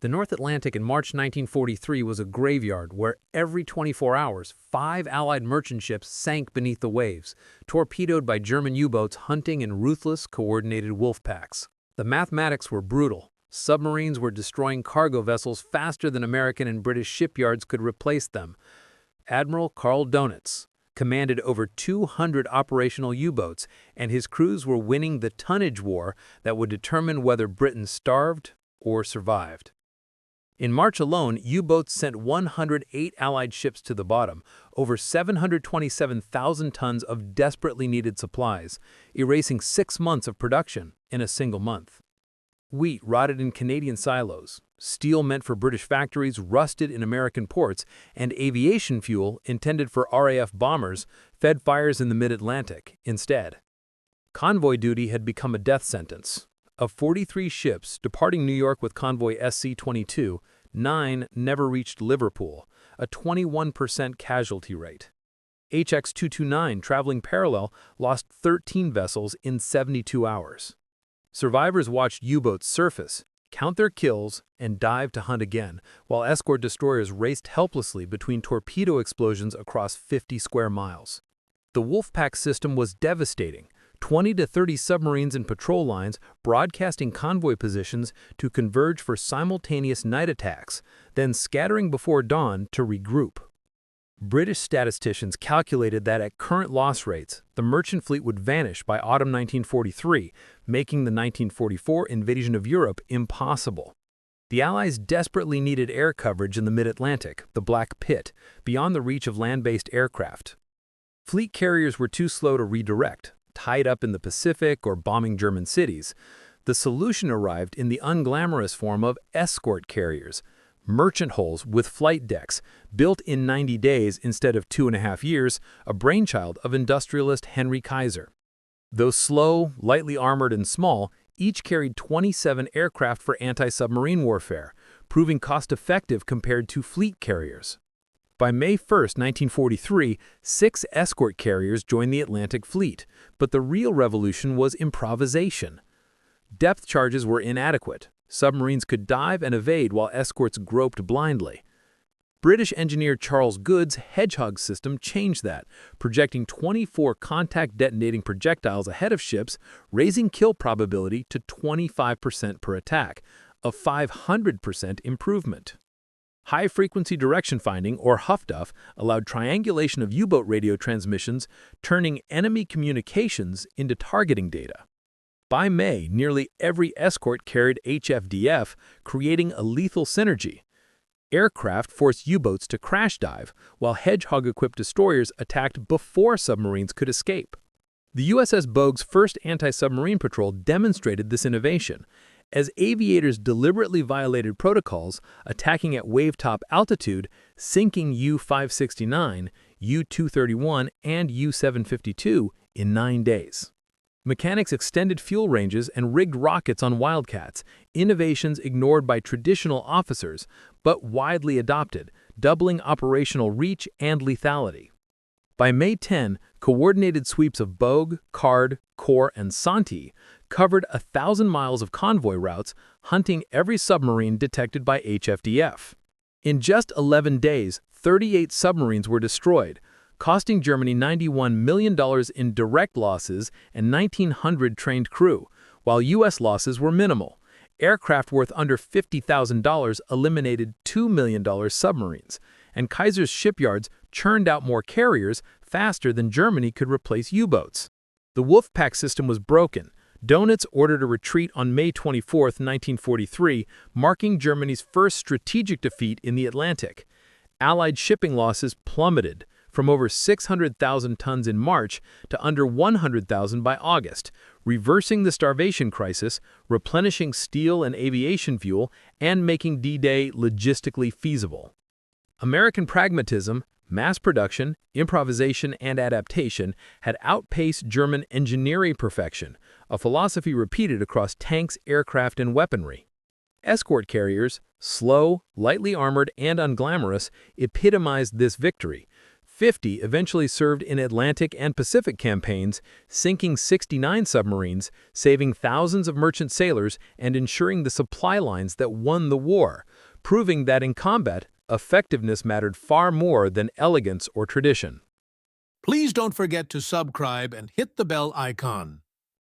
The North Atlantic in March 1943 was a graveyard where every 24 hours, 5 Allied merchant ships sank beneath the waves, torpedoed by German U-boats hunting in ruthless, coordinated wolf packs. The mathematics were brutal. Submarines were destroying cargo vessels faster than American and British shipyards could replace them. Admiral Karl Donitz commanded over 200 operational U-boats, and his crews were winning the tonnage war that would determine whether Britain starved or survived. In March alone, U-boats sent 108 Allied ships to the bottom, over 727,000 tons of desperately needed supplies, erasing 6 months of production in a single month. Wheat rotted in Canadian silos, steel meant for British factories rusted in American ports, and aviation fuel intended for RAF bombers fed fires in the mid-Atlantic instead. Convoy duty had become a death sentence. Of 43 ships departing New York with convoy SC-22, 9 never reached Liverpool, a 21% casualty rate. HX-229, traveling parallel, lost 13 vessels in 72 hours. Survivors watched U-boats surface, count their kills, and dive to hunt again, while escort destroyers raced helplessly between torpedo explosions across 50 square miles. The Wolfpack system was devastating. 20 to 30 submarines and patrol lines broadcasting convoy positions to converge for simultaneous night attacks, then scattering before dawn to regroup. British statisticians calculated that at current loss rates, the merchant fleet would vanish by autumn 1943, making the 1944 invasion of Europe impossible. The Allies desperately needed air coverage in the mid-Atlantic, the Black Pit, beyond the reach of land-based aircraft. Fleet carriers were too slow to redirect, tied up in the Pacific or bombing German cities. The solution arrived in the unglamorous form of escort carriers, merchant hulls with flight decks, built in 90 days instead of 2.5 years, a brainchild of industrialist Henry Kaiser. Though slow, lightly armored, and small, each carried 27 aircraft for anti-submarine warfare, proving cost-effective compared to fleet carriers. By May 1, 1943, 6 escort carriers joined the Atlantic Fleet, but the real revolution was improvisation. Depth charges were inadequate. Submarines could dive and evade while escorts groped blindly. British engineer Charles Good's Hedgehog system changed that, projecting 24 contact-detonating projectiles ahead of ships, raising kill probability to 25% per attack, a 500% improvement. High-frequency direction finding, or HFDUF, allowed triangulation of U-boat radio transmissions, turning enemy communications into targeting data. By May, nearly every escort carried HFDF, creating a lethal synergy. Aircraft forced U-boats to crash dive, while Hedgehog-equipped destroyers attacked before submarines could escape. The USS Bogue's first anti-submarine patrol demonstrated this innovation, as aviators deliberately violated protocols, attacking at wave-top altitude, sinking U-569, U-231, and U-752 in 9 days. Mechanics extended fuel ranges and rigged rockets on Wildcats, innovations ignored by traditional officers, but widely adopted, doubling operational reach and lethality. By May 10, coordinated sweeps of Bogue, Card, Core, and Santi covered 1,000 miles of convoy routes, hunting every submarine detected by HFDF. In just 11 days, 38 submarines were destroyed, costing Germany $91 million in direct losses and 1,900 trained crew, while U.S. losses were minimal. Aircraft worth under $50,000 eliminated $2 million submarines, and Kaiser's shipyards churned out more carriers faster than Germany could replace U-boats. The Wolfpack system was broken. Donitz ordered a retreat on May 24, 1943, marking Germany's first strategic defeat in the Atlantic. Allied shipping losses plummeted from over 600,000 tons in March to under 100,000 by August, reversing the starvation crisis, replenishing steel and aviation fuel, and making D-Day logistically feasible. American pragmatism, mass production, improvisation, and adaptation had outpaced German engineering perfection, a philosophy repeated across tanks, aircraft, and weaponry. Escort carriers, slow, lightly armored, and unglamorous, epitomized this victory. 50 eventually served in Atlantic and Pacific campaigns, sinking 69 submarines, saving thousands of merchant sailors, and ensuring the supply lines that won the war, proving that in combat, effectiveness mattered far more than elegance or tradition. Please don't forget to subscribe and hit the bell icon.